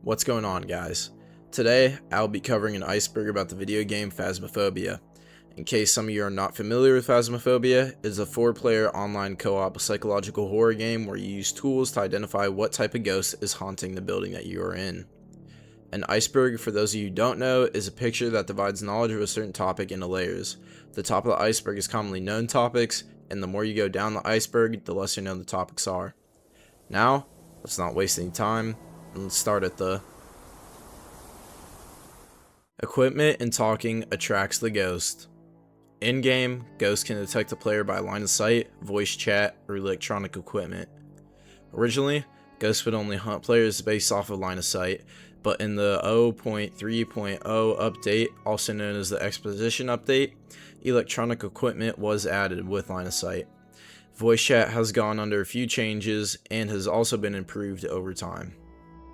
What's going on, guys? Today, I'll be covering an iceberg about the video game Phasmophobia. In case some of you are not familiar with Phasmophobia, it's a 4-player online co-op psychological horror game where you use tools to identify what type of ghost is haunting the building that you are in. An iceberg, for those of you who don't know, is a picture that divides knowledge of a certain topic into layers. The top of the iceberg is commonly known topics, and the more you go down the iceberg, the lesser known the topics are. Now, let's not waste any time, and let's start at the equipment and talking attracts the ghost. In-game, ghosts can detect a player by line of sight, voice chat, or electronic equipment. Originally, ghosts would only hunt players based off of line of sight, but in the 0.3.0 update, also known as the Exposition update, electronic equipment was added with line of sight. Voice chat has gone under a few changes and has also been improved over time.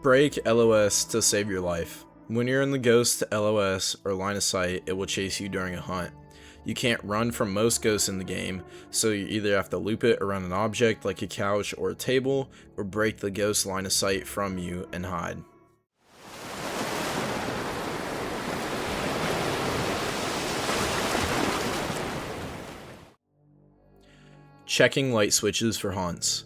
Break LOS to save your life. When you're in the ghost LOS or line of sight, it will chase you during a hunt. You can't run from most ghosts in the game, so you either have to loop it around an object like a couch or a table, or break the ghost line of sight from you and hide. Checking light switches for hunts.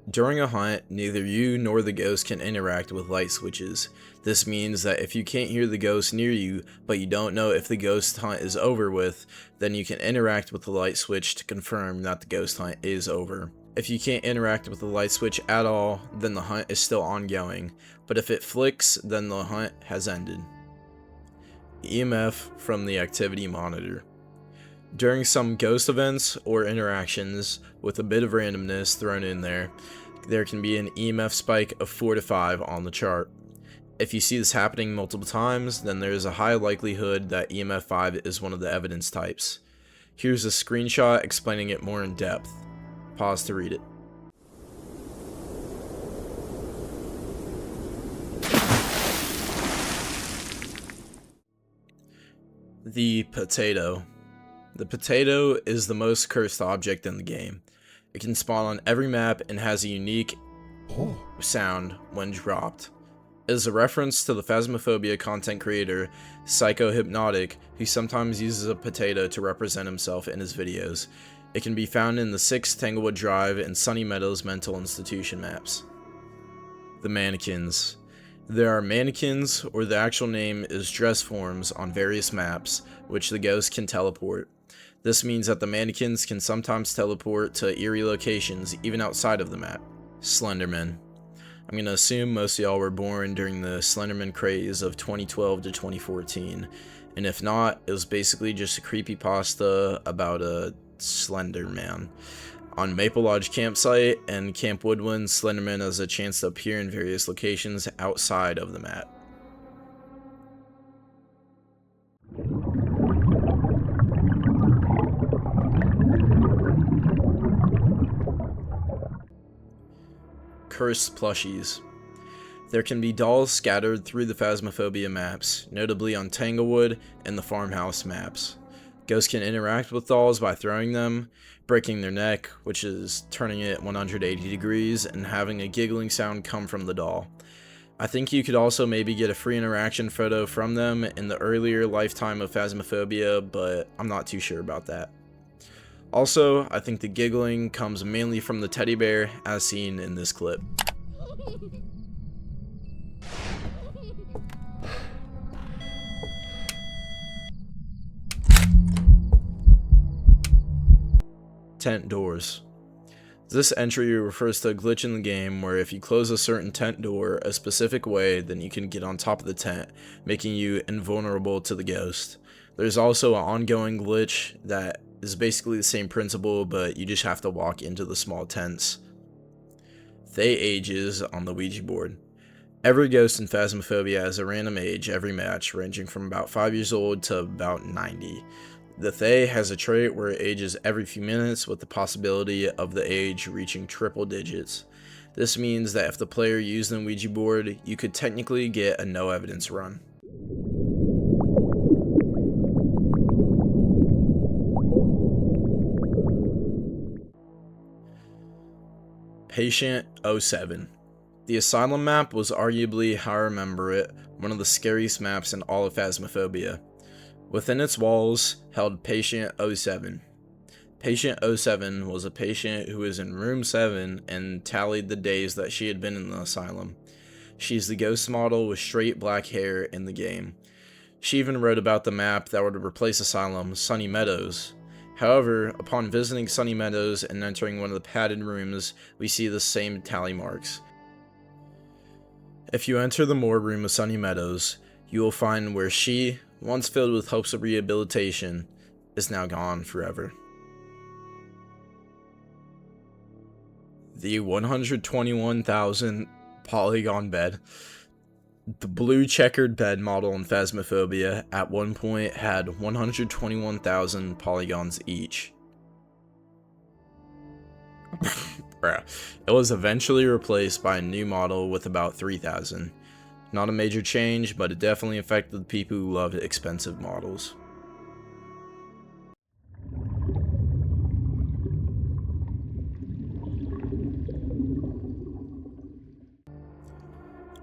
During a hunt, neither you nor the ghost can interact with light switches. This means that if you can't hear the ghost near you, but you don't know if the ghost hunt is over with, then you can interact with the light switch to confirm that the ghost hunt is over. If you can't interact with the light switch at all, then the hunt is still ongoing, but if it flicks, then the hunt has ended. EMF from the activity monitor. During some ghost events or interactions, with a bit of randomness thrown in there can be an EMF spike of 4 to 5 on the chart. If you see this happening multiple times, then there is a high likelihood that EMF 5 is one of the evidence types. Here's a screenshot explaining it more in depth. Pause to read it. The potato. The potato is the most cursed object in the game. It can spawn on every map and has a unique sound when dropped. It is a reference to the Phasmophobia content creator Psychohypnotic, who sometimes uses a potato to represent himself in his videos. It can be found in the 6 Tanglewood Drive and Sunny Meadows Mental Institution maps. The mannequins. There are mannequins, or the actual name is dress forms, on various maps, which the ghost can teleport. This means that the mannequins can sometimes teleport to eerie locations even outside of the map. Slenderman. I'm going to assume most of y'all were born during the Slenderman craze of 2012 to 2014, and if not, it was basically just a creepypasta about a Slender Man. On Maple Lodge Campsite and Camp Woodland, Slenderman has a chance to appear in various locations outside of the map. Cursed plushies. There can be dolls scattered through the Phasmophobia maps, notably on Tanglewood and the Farmhouse maps. Ghosts can interact with dolls by throwing them, breaking their neck, which is turning it 180 degrees, and having a giggling sound come from the doll. I think you could also maybe get a free interaction photo from them in the earlier lifetime of Phasmophobia, but I'm not too sure about that. Also, I think the giggling comes mainly from the teddy bear, as seen in this clip. Tent doors. This entry refers to a glitch in the game where if you close a certain tent door a specific way, then you can get on top of the tent, making you invulnerable to the ghost. There's also an ongoing glitch that is basically the same principle, but you just have to walk into the small tents. They ages on the Ouija board. Every ghost in Phasmophobia has a random age every match, ranging from about 5 years old to about 90. The Thay has a trait where it ages every few minutes, with the possibility of the age reaching triple digits. This means that if the player used the Ouija board, you could technically get a no evidence run. Patient 07. The Asylum map was arguably, how I remember it, one of the scariest maps in all of Phasmophobia. Within its walls held Patient 07. Patient 07 was a patient who was in room 7 and tallied the days that she had been in the asylum. She's the ghost model with straight black hair in the game. She even wrote about the map that would replace Asylum, Sunny Meadows. However, upon visiting Sunny Meadows and entering one of the padded rooms, we see the same tally marks. If you enter the Moore room of Sunny Meadows, you will find where she, once filled with hopes of rehabilitation, is now gone forever. The 121,000 polygon bed. The blue checkered bed model in Phasmophobia at one point had 121,000 polygons each. Bruh. It was eventually replaced by a new model with about 3,000. Not a major change, but it definitely affected the people who loved expensive models.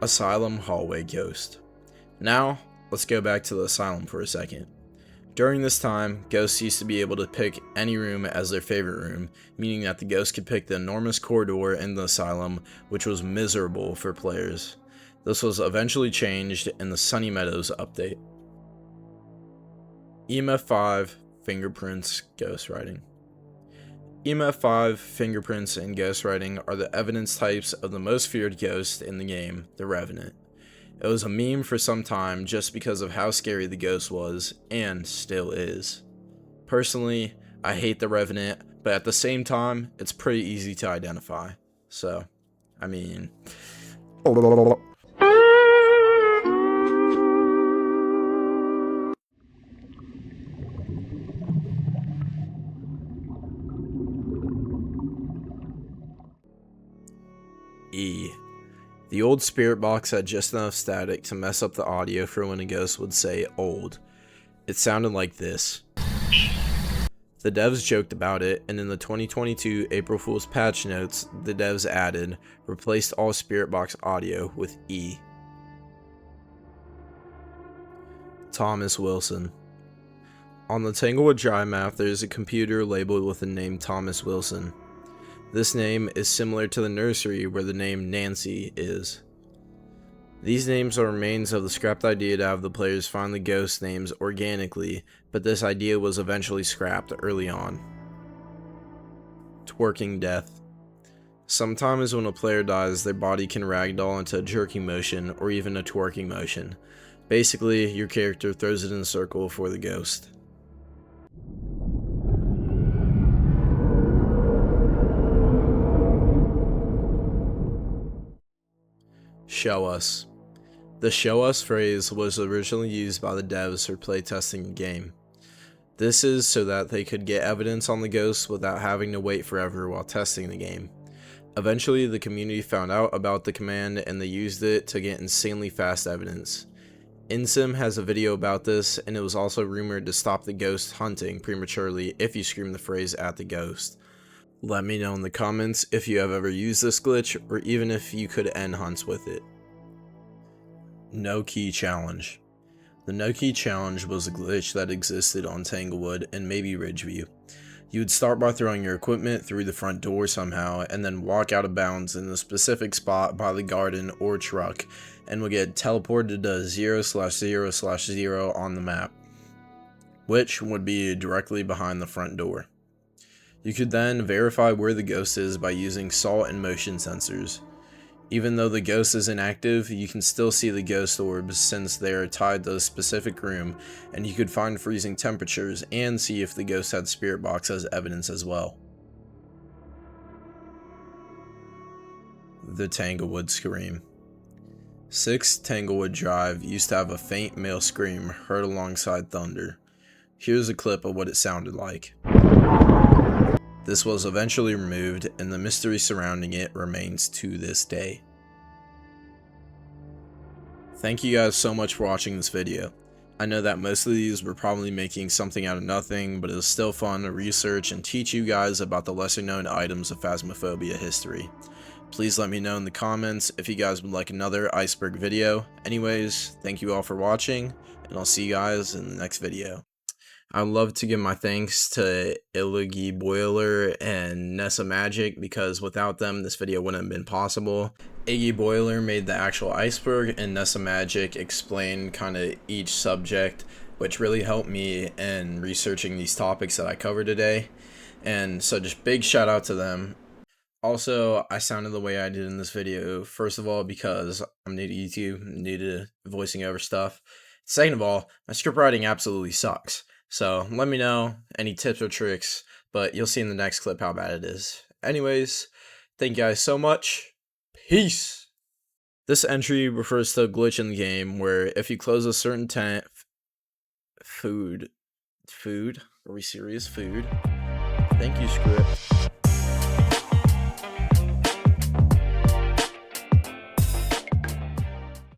Asylum Hallway Ghost. Now, let's go back to the asylum for a second. During this time, ghosts used to be able to pick any room as their favorite room, meaning that the ghost could pick the enormous corridor in the asylum, which was miserable for players. This was eventually changed in the Sunny Meadows update. EMF 5 Fingerprints Ghostwriting. EMF 5 fingerprints and ghostwriting are the evidence types of the most feared ghost in the game, the Revenant. It was a meme for some time just because of how scary the ghost was, and still is. Personally, I hate the Revenant, but at the same time, it's pretty easy to identify. So, I mean... E. The old spirit box had just enough static to mess up the audio for when a ghost would say old. It sounded like this. The devs joked about it, and in the 2022 April Fool's patch notes, the devs added, replaced all spirit box audio with E. Thomas Wilson. On the Tanglewood Drive map, there is a computer labeled with the name Thomas Wilson. This name is similar to the nursery where the name Nancy is. These names are remains of the scrapped idea to have the players find the ghost names organically, but this idea was eventually scrapped early on. Twerking Death. Sometimes when a player dies, their body can ragdoll into a jerking motion or even a twerking motion. Basically, your character throws it in a circle for the ghost. Show us. The show us phrase was originally used by the devs for playtesting the game. This is so that they could get evidence on the ghosts without having to wait forever while testing the game. Eventually, the community found out about the command and they used it to get insanely fast evidence. InSim has a video about this, and it was also rumored to stop the ghost hunting prematurely if you scream the phrase at the ghost. Let me know in the comments if you have ever used this glitch, or even if you could end hunts with it. No Key Challenge. The No Key Challenge was a glitch that existed on Tanglewood and maybe Ridgeview. You would start by throwing your equipment through the front door somehow, and then walk out of bounds in a specific spot by the garden or truck, and would get teleported to 0/0/0 on the map, which would be directly behind the front door. You could then verify where the ghost is by using salt and motion sensors. Even though the ghost is inactive, you can still see the ghost orbs since they are tied to a specific room, and you could find freezing temperatures and see if the ghost had spirit box as evidence as well. The Tanglewood Scream. 6 Tanglewood Drive used to have a faint male scream heard alongside thunder. Here's a clip of what it sounded like. This was eventually removed, and the mystery surrounding it remains to this day. Thank you guys so much for watching this video. I know that most of these were probably making something out of nothing, but it was still fun to research and teach you guys about the lesser known items of Phasmophobia history. Please let me know in the comments if you guys would like another iceberg video. Anyways, thank you all for watching, and I'll see you guys in the next video. I'd love to give my thanks to Illigi Boiler and Nessa Magic, because without them this video wouldn't have been possible. Iggy Boiler made the actual iceberg, and Nessa Magic explained kind of each subject, which really helped me in researching these topics that I covered today. And so just big shout out to them. Also, I sounded the way I did in this video, first of all, because I'm new to YouTube, new to voicing over stuff. Second of all, my script writing absolutely sucks. So let me know any tips or tricks, but you'll see in the next clip how bad it is. Anyways, thank you guys so much. Peace! This entry refers to a glitch in the game where if you close a certain tent... Food? Are we serious? Food? Thank you, script.